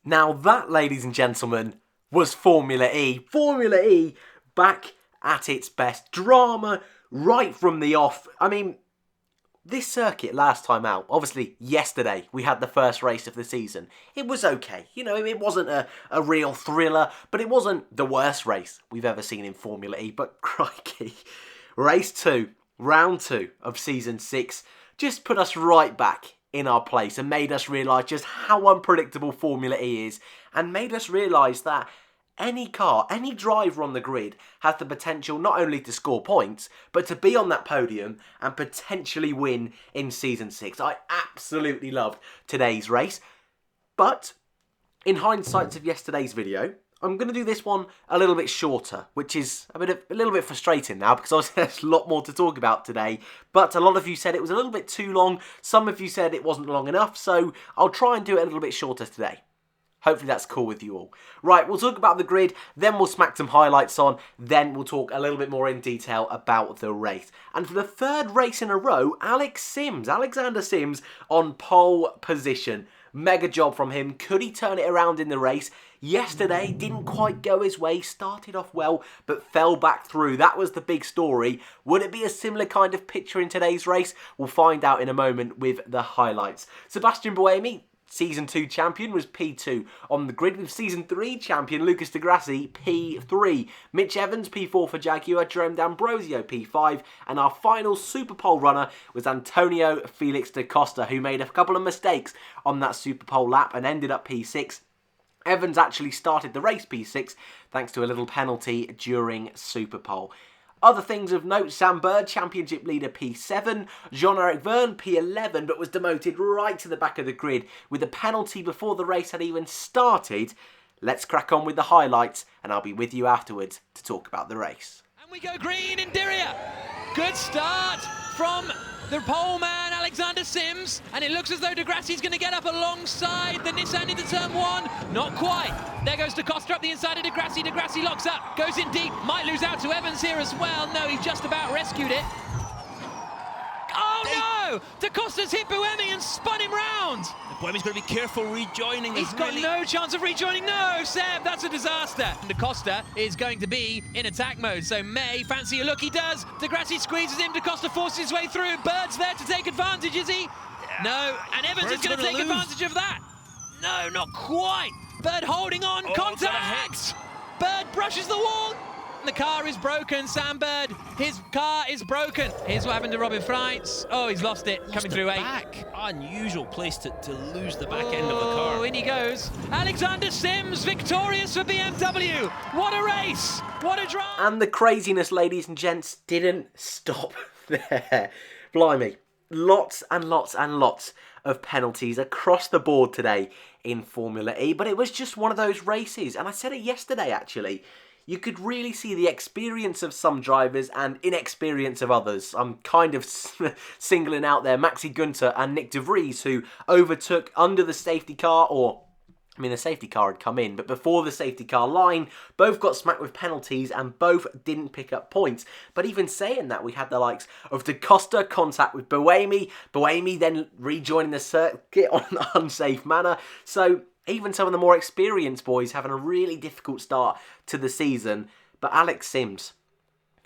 Now that, ladies and gentlemen, was Formula E. Formula E back at its best. Drama right from the off. I mean, this circuit last time out, obviously yesterday we had the first race of the season. It was okay. You know, it wasn't a real thriller, but it wasn't the worst race we've ever seen in Formula E. But crikey, race 2, round 2 of season 6 just put us right back in our place and made us realise just how unpredictable Formula E is, and made us realise that any car, any driver on the grid has the potential not only to score points, but to be on that podium and potentially win in Season 6. I absolutely loved today's race. But in hindsight of yesterday's video, I'm going to do this one a little bit shorter, which is a little bit frustrating now because obviously there's a lot more to talk about today. But a lot of you said it was a little bit too long. Some of you said it wasn't long enough, so I'll try and do it a little bit shorter today. Hopefully that's cool with you all. Right, we'll talk about the grid, then we'll smack some highlights on, then we'll talk a little bit more in detail about the race. And for the third race in a row, Alexander Sims on pole position. Mega job from him. Could he turn it around in the race? Yesterday didn't quite go his way, started off well, but fell back through. That was the big story. Would it be a similar kind of picture in today's race? We'll find out in a moment with the highlights. Sebastian Buemi, Season 2 champion, was P2 on the grid, with Season 3 champion Lucas Di Grassi P3. Mitch Evans P4 for Jaguar, Jerome D'Ambrosio P5, and our final Super Pole runner was Antonio Felix da Costa, who made a couple of mistakes on that Super Pole lap and ended up P6. Evans actually started the race P6 thanks to a little penalty during Super Pole. Other things of note: Sam Bird, championship leader P7, Jean-Eric Vergne P11, but was demoted right to the back of the grid with a penalty before the race had even started. Let's crack on with the highlights, and I'll be with you afterwards to talk about the race. And we go green in Diriyah. Good start from the pole man Alexander Sims, and it looks as though Di Grassi's going to get up alongside the Nissan into turn 1. Not quite. There goes Da Costa up the inside of Di Grassi. Di Grassi locks up, goes in deep, might lose out to Evans here as well. No, he just about rescued it. Oh no! Da Costa's hit Buemi and spun him round. Buemi's got to be careful rejoining. He's got no chance of rejoining. No, Seb, that's a disaster. Da Costa is going to be in attack mode, so May, fancy a look, he does. Di Grassi squeezes him, Da Costa forces his way through. Bird's there to take advantage, is he? Yeah. No, and Evans is going to take advantage of that. No, not quite. Bird holding on, contact! Bird brushes the wall. The car is broken, Sam Bird. His car is broken. Here's what happened to Robin Freitz. Oh, he's lost it, coming through 8. Back. Unusual place to lose the back end of the car. Oh, in he goes. Alexander Sims, victorious for BMW. What a race. What a drive. And the craziness, ladies and gents, didn't stop there. Blimey. Lots and lots and lots of penalties across the board today in Formula E. But it was just one of those races. And I said it yesterday, actually. You could really see the experience of some drivers and inexperience of others. I'm kind of singling out there Maxi Günther and Nick De Vries, who overtook under the safety car, or I mean, the safety car had come in, but before the safety car line, both got smacked with penalties and both didn't pick up points. But even saying that, we had the likes of Da Costa contact with Buemi then rejoining the circuit on an unsafe manner. So even some of the more experienced boys having a really difficult start to the season. But Alex Sims,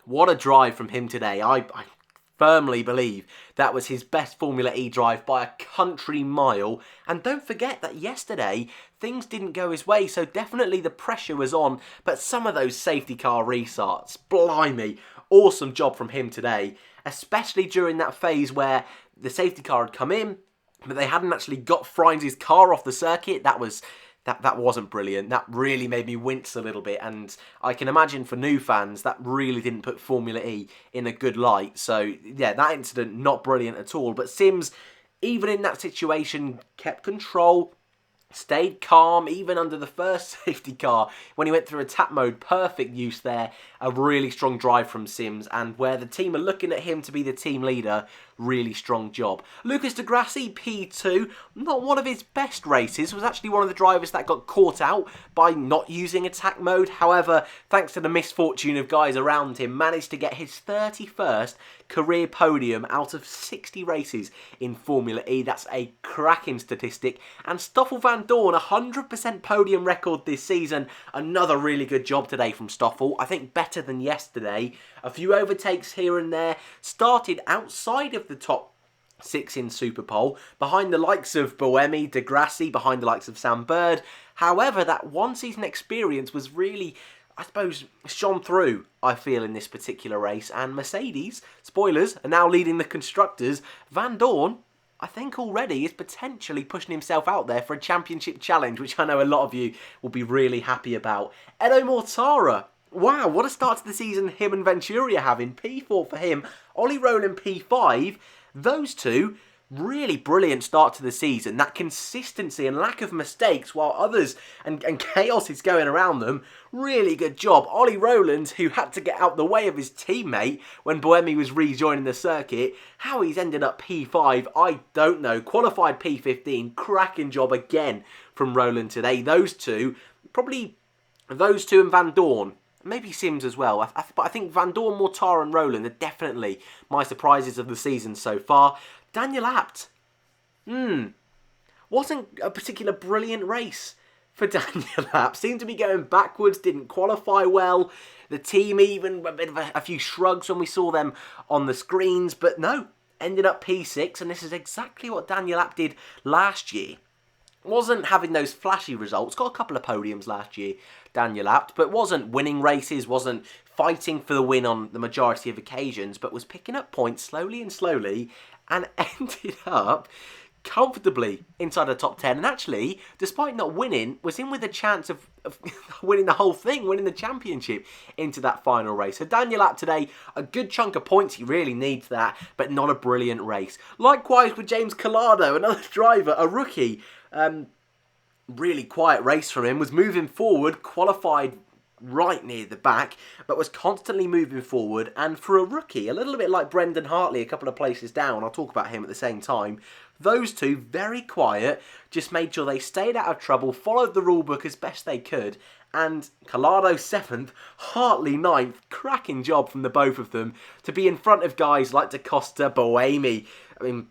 what a drive from him today. I firmly believe that was his best Formula E drive by a country mile. And don't forget that yesterday, things didn't go his way, so definitely the pressure was on. But some of those safety car restarts, blimey, awesome job from him today. Especially during that phase where the safety car had come in, but they hadn't actually got Freins' car off the circuit. That wasn't brilliant. That really made me wince a little bit. And I can imagine for new fans, that really didn't put Formula E in a good light. So, yeah, that incident, not brilliant at all. But Sims, even in that situation, kept control, stayed calm, even under the first safety car. When he went through attack mode, perfect use there. A really strong drive from Sims. And where the team are looking at him to be the team leader, really strong job. Lucas Di Grassi, P2, not one of his best races, was actually one of the drivers that got caught out by not using attack mode. However, thanks to the misfortune of guys around him, managed to get his 31st career podium out of 60 races in Formula E. That's a cracking statistic. And Stoffel Vandoorne, 100% podium record this season. Another really good job today from Stoffel. I think better than yesterday. A few overtakes here and there. Started outside of the top 6 in Superpole, behind the likes of Buemi, Di Grassi, behind the likes of Sam Bird. However, that one season experience was really, I suppose, shone through, I feel, in this particular race. And Mercedes, spoilers, are now leading the constructors. Vandoorne, I think already, is potentially pushing himself out there for a championship challenge, which I know a lot of you will be really happy about. Edo Mortara, wow, what a start to the season him and Venturi are having. P4 for him, Ollie Rowland P5. Those two, really brilliant start to the season. That consistency and lack of mistakes while others and chaos is going around them. Really good job. Ollie Rowland, who had to get out the way of his teammate when Buemi was rejoining the circuit. How he's ended up P5, I don't know. Qualified P15, cracking job again from Rowland today. Those two, probably those two and Vandoorne. Maybe Sims as well, but I think Vandoorne, Mortara and Rowland are definitely my surprises of the season so far. Daniel Abt, wasn't a particular brilliant race for Daniel Abt. Seemed to be going backwards, didn't qualify well. The team even, a few shrugs when we saw them on the screens, but no, ended up P6, and this is exactly what Daniel Abt did last year. Wasn't having those flashy results, got a couple of podiums last year, Daniel Abt, but wasn't winning races, wasn't fighting for the win on the majority of occasions, but was picking up points slowly and ended up comfortably inside the top 10. And actually, despite not winning, was in with a chance of winning the whole thing, winning the championship into that final race. So Daniel Abt today, a good chunk of points. He really needs that, but not a brilliant race. Likewise with James Collado, another driver, a rookie. Really quiet race from him, was moving forward, qualified right near the back, but was constantly moving forward. And for a rookie, a little bit like Brendan Hartley a couple of places down, I'll talk about him at the same time, those two, very quiet, just made sure they stayed out of trouble, followed the rule book as best they could, and Collado 7th, Hartley 9th, cracking job from the both of them to be in front of guys like Da Costa, Buemi. I mean,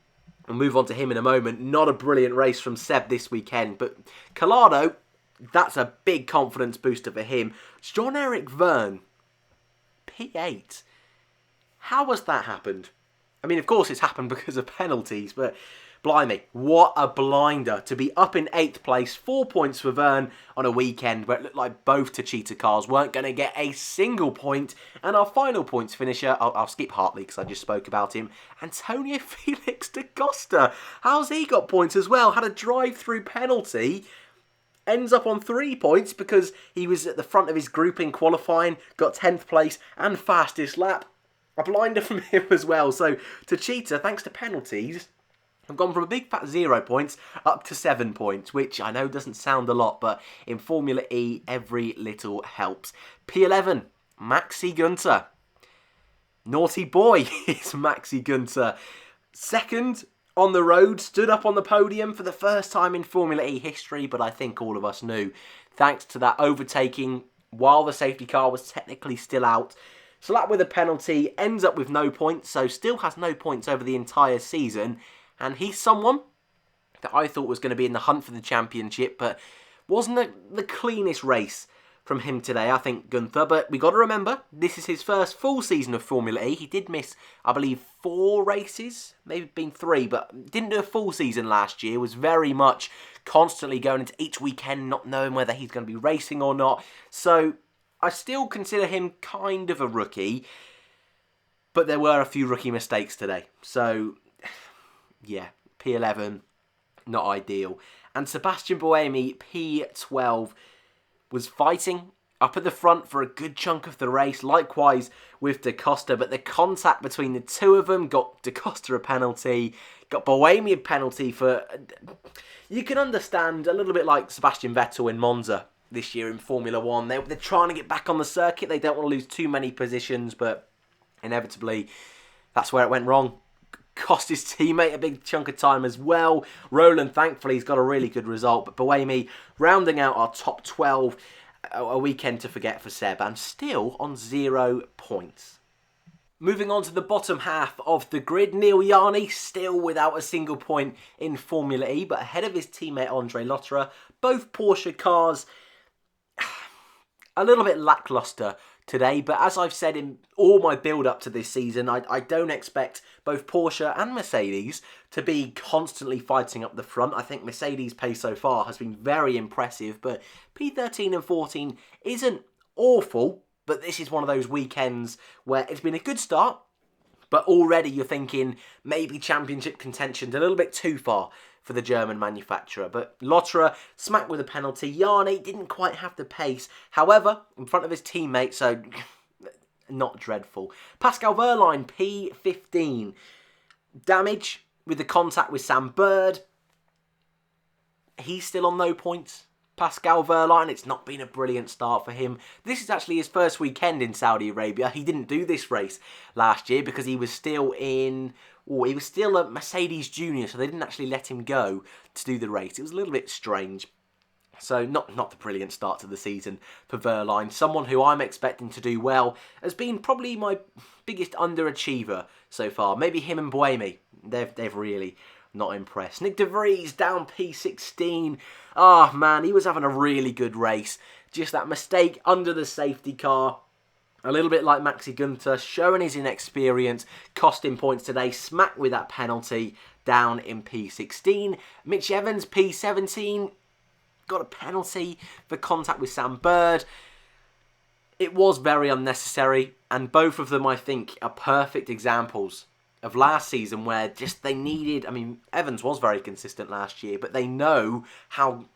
we'll move on to him in a moment. Not a brilliant race from Seb this weekend, but Collado, that's a big confidence booster for him. Jean-Eric Vergne, P8. How has that happened? I mean, of course it's happened because of penalties, but blimey, what a blinder to be up in 8th place. 4 points for Vergne on a weekend where it looked like both Techeetah cars weren't going to get a single point. And our final points finisher, I'll skip Hartley because I just spoke about him, Antonio Felix da Costa. How's he got points as well? Had a drive-through penalty. Ends up on 3 points because he was at the front of his group in qualifying, got 10th place and fastest lap. A blinder from him as well. So Techeetah, thanks to penalties, have gone from a big fat 0 points up to 7 points, which I know doesn't sound a lot, but in Formula E, every little helps. P11, Maxi Gunter. Naughty boy is Maxi Gunter. Second on the road, stood up on the podium for the first time in Formula E history, but I think all of us knew. Thanks to that overtaking while the safety car was technically still out. Slapped with a penalty, ends up with no points, so still has no points over the entire season. And he's someone that I thought was going to be in the hunt for the championship, but wasn't the cleanest race from him today, I think, Gunther. But we got to remember, this is his first full season of Formula E. He did miss, I believe, 4 races, maybe been 3, but didn't do a full season last year. Was very much constantly going into each weekend not knowing whether he's going to be racing or not. So I still consider him kind of a rookie, but there were a few rookie mistakes today. So yeah, P11, not ideal. And Sebastian Buemi, P12, was fighting up at the front for a good chunk of the race. Likewise with Da Costa, but the contact between the two of them got Da Costa a penalty, got Buemi a penalty for... You can understand, a little bit like Sebastian Vettel in Monza this year in Formula 1. They're trying to get back on the circuit. They don't want to lose too many positions, but inevitably that's where it went wrong. Cost his teammate a big chunk of time as well. Rowland, thankfully, he's got a really good result. But Buemi rounding out our top 12, a weekend to forget for Seb, and still on 0 points. Moving on to the bottom half of the grid, Neil Yarni still without a single point in Formula E, but ahead of his teammate Andre Lotterer. Both Porsche cars a little bit lackluster today, but as I've said in all my build-up to this season, I don't expect both Porsche and Mercedes to be constantly fighting up the front. I think Mercedes' pace so far has been very impressive, but P13 and 14 isn't awful, but this is one of those weekends where it's been a good start, but already you're thinking maybe championship contention's a little bit too far for the German manufacturer. But Lotterer smacked with a penalty. Yarni didn't quite have the pace. However, in front of his teammate, so not dreadful. Pascal Wehrlein, P15. Damage with the contact with Sam Bird. He's still on no points. Pascal Wehrlein, it's not been a brilliant start for him. This is actually his first weekend in Saudi Arabia. He didn't do this race last year because he was still in... he was still a Mercedes Junior, so they didn't actually let him go to do the race. It was a little bit strange. So not the brilliant start to the season for Wehrlein. Someone who I'm expecting to do well has been probably my biggest underachiever so far. Maybe him and Buemi. They've really not impressed. Nick De Vries down P16. Oh man, he was having a really good race. Just that mistake under the safety car. A little bit like Maxi Günther, showing his inexperience, cost him points today, smacked with that penalty, down in P16. Mitch Evans, P17, got a penalty for contact with Sam Bird. It was very unnecessary, and both of them, I think, are perfect examples of last season where just they needed... I mean, Evans was very consistent last year, but they know how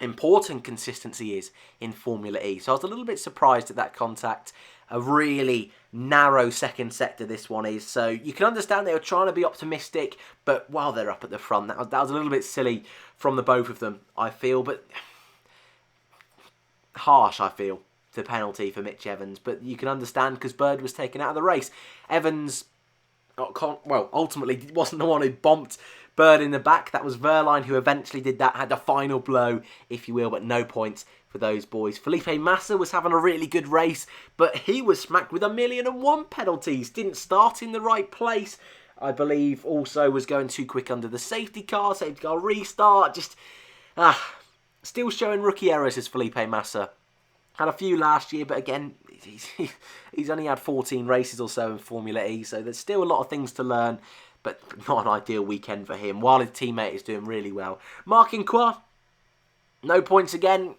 important consistency is in Formula E. So I was a little bit surprised at that contact. A really narrow second sector this one is. So you can understand they were trying to be optimistic, but while they're up at the front, that was a little bit silly from the both of them, I feel. But harsh, I feel, the penalty for Mitch Evans. But you can understand because Bird was taken out of the race. Evans... ultimately wasn't the one who bomped Bird in the back. That was Wehrlein who eventually did that, had the final blow, if you will, but no points for those boys. Felipe Massa was having a really good race, but he was smacked with 1,000,001 penalties. Didn't start in the right place. I believe also was going too quick under the safety car restart. Just, still showing rookie errors as Felipe Massa. Had a few last year, but again, he's only had 14 races or so in Formula E, so there's still a lot of things to learn, but not an ideal weekend for him, while his teammate is doing really well. Marc Inqua, no points again.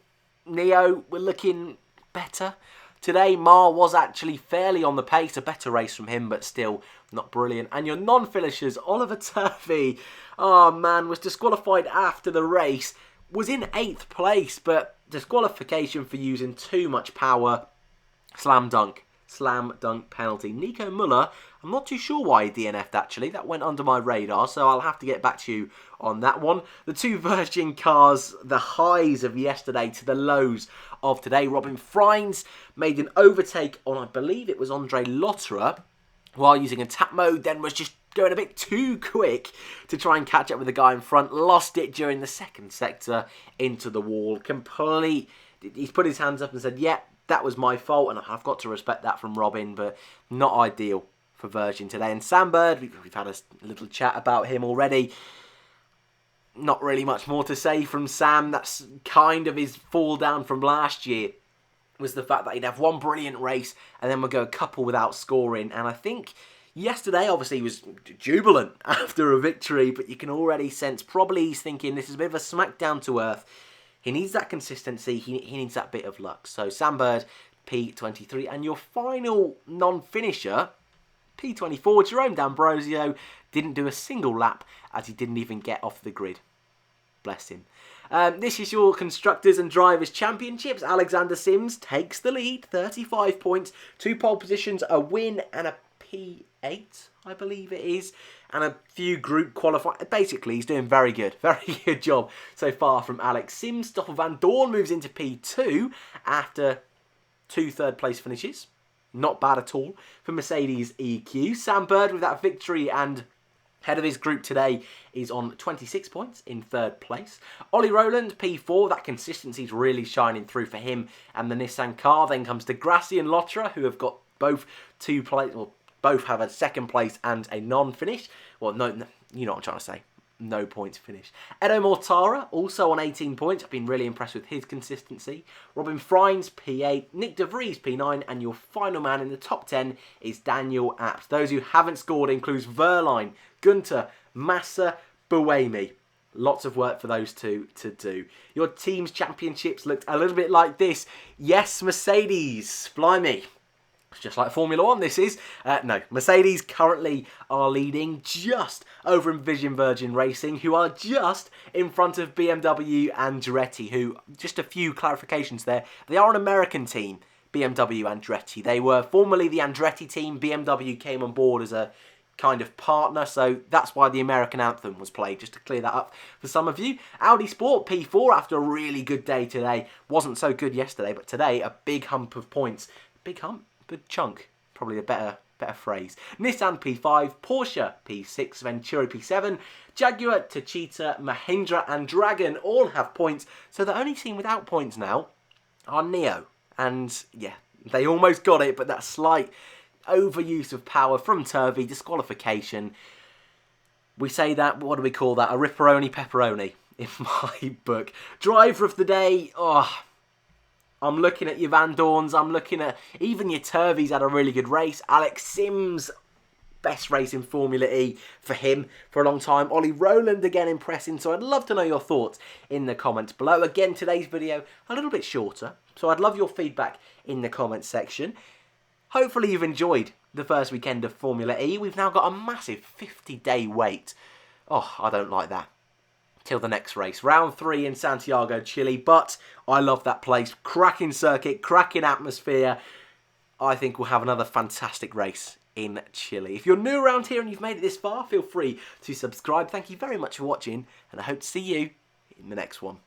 Neo, we're looking better. Today, Mar was actually fairly on the pace, a better race from him, but still not brilliant. And your non-finishers, Oliver Turvey, oh man, was disqualified after the race, was in 8th place, but disqualification for using too much power. Slam dunk penalty. Nico Muller, I'm not too sure why he DNF'd actually. That went under my radar, so I'll have to get back to you on that one. The two Virgin cars, the highs of yesterday to the lows of today. Robin Freins made an overtake on, I believe it was Andre Lotterer, while using attack mode, then was just going a bit too quick to try and catch up with the guy in front. Lost it during the second sector into the wall. He's put his hands up and said, yeah, that was my fault, and I've got to respect that from Robin, but not ideal for Virgin today. And Sam Bird, we've had a little chat about him already. Not really much more to say from Sam. That's kind of his fall down from last year, was the fact that he'd have one brilliant race and then would go a couple without scoring. And I think yesterday, obviously, he was jubilant after a victory, but you can already sense probably he's thinking this is a bit of a smack down to earth. He needs that consistency. He needs that bit of luck. So Sam Bird, P23. And your final non-finisher, P24, Jerome D'Ambrosio, didn't do a single lap as he didn't even get off the grid. Bless him. This is your Constructors and Drivers Championships. Alexander Sims takes the lead, 35 points, 2 pole positions, a win and a P8, I believe it is, and a few group qualifying. Basically, he's doing very good job so far from Alex Sims. Stoffel Van Dorn moves into P2 after 2 third-place finishes. Not bad at all for Mercedes EQ. Sam Bird with that victory and head of his group today is on 26 points in 3rd place. Ollie Rowland, P4. That consistency is really shining through for him and the Nissan car. Then comes De Grassi and Lotterer, who have got both both have a second place and a non-finish. Well, no, you know what I'm trying to say. No points finish. Edo Mortara, also on 18 points. I've been really impressed with his consistency. Robin Freins, P8. Nick De Vries, P9. And your final man in the top 10 is Daniel Apps. Those who haven't scored includes Verline, Gunter, Massa, Buemi. Lots of work for those two to do. Your team's championships looked a little bit like this. Yes, Mercedes. Blimey. It's just like Formula 1 this is. No, Mercedes currently are leading just over Envision Virgin Racing, who are just in front of BMW Andretti, who, just a few clarifications there, they are an American team, BMW Andretti. They were formerly the Andretti team. BMW came on board as a kind of partner, so that's why the American anthem was played, just to clear that up for some of you. Audi Sport P4 after a really good day today. Wasn't so good yesterday, but today a big hump of points. Big hump? Big chunk, probably a better phrase. Nissan P5, Porsche P6, Venturi P7, Jaguar, Techeetah, Mahindra and Dragon all have points. So the only team without points now are Neo. And yeah, they almost got it, but that slight overuse of power from Turvey, disqualification. We say that, what do we call that? A ripperoni pepperoni in my book. Driver of the day, I'm looking at your Van Dorns, I'm looking at even your Turveys had a really good race. Alex Sims, best race in Formula E for him for a long time. Ollie Rowland again impressing, so I'd love to know your thoughts in the comments below. Again, today's video a little bit shorter, so I'd love your feedback in the comments section. Hopefully you've enjoyed the first weekend of Formula E. We've now got a massive 50-day wait. Oh, I don't like that. Till the next race. Round 3 in Santiago, Chile. But I love that place. Cracking circuit, cracking atmosphere. I think we'll have another fantastic race in Chile. If you're new around here and you've made it this far, feel free to subscribe. Thank you very much for watching, and I hope to see you in the next one.